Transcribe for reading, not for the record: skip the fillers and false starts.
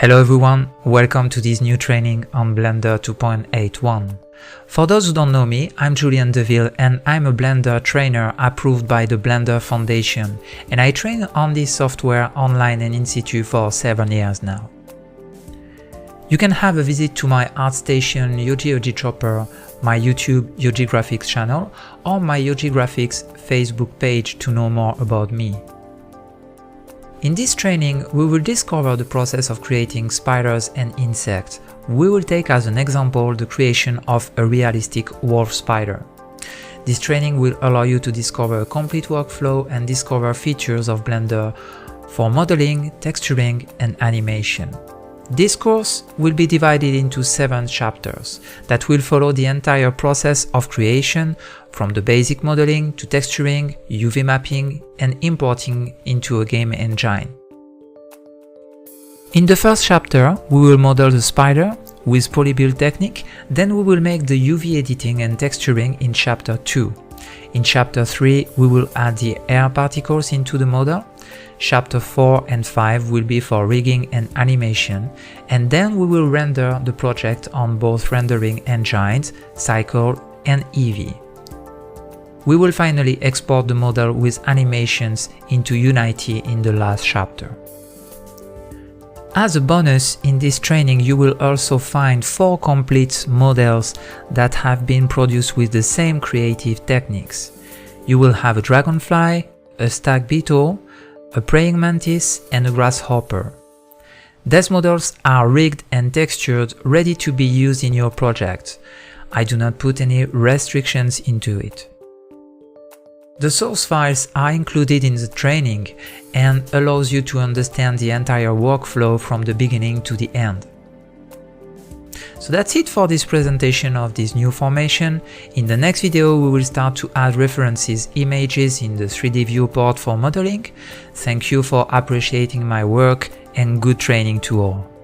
Hello everyone, welcome to this new training on Blender 2.81. For those who don't know me, I'm Julien Deville and I'm a Blender trainer approved by the Blender Foundation, and I train on this software online and in situ for 7 years now. You can have a visit to my ArtStation Yogi Chopper, my YouTube Yogi Graphics channel, or my Yogi Graphics Facebook page to know more about me. In this training, we will discover the process of creating spiders and insects. We will take as an example the creation of a realistic wolf spider. This training will allow you to discover a complete workflow and discover features of Blender for modeling, texturing, and animation. This course will be divided into 7 chapters that will follow the entire process of creation, from the basic modeling to texturing, UV mapping, and importing into a game engine. In the first chapter, we will model the spider with polybuild technique, then we will make the UV editing and texturing in chapter 2. In chapter 3, we will add the air particles into the model. Chapter 4 and 5 will be for rigging and animation, and then we will render the project on both rendering engines, Cycle and Eevee. We will finally export the model with animations into Unity in the last chapter. As a bonus, in this training you will also find 4 complete models that have been produced with the same creative techniques. You will have a dragonfly, a stag beetle, a praying mantis, and a grasshopper. These models are rigged and textured, ready to be used in your project. I do not put any restrictions into it. The source files are included in the training and allows you to understand the entire workflow from the beginning to the end. So that's it for this presentation of this new formation. In the next video we will start to add references images in the 3D viewport for modeling. Thank you for appreciating my work and good training to all.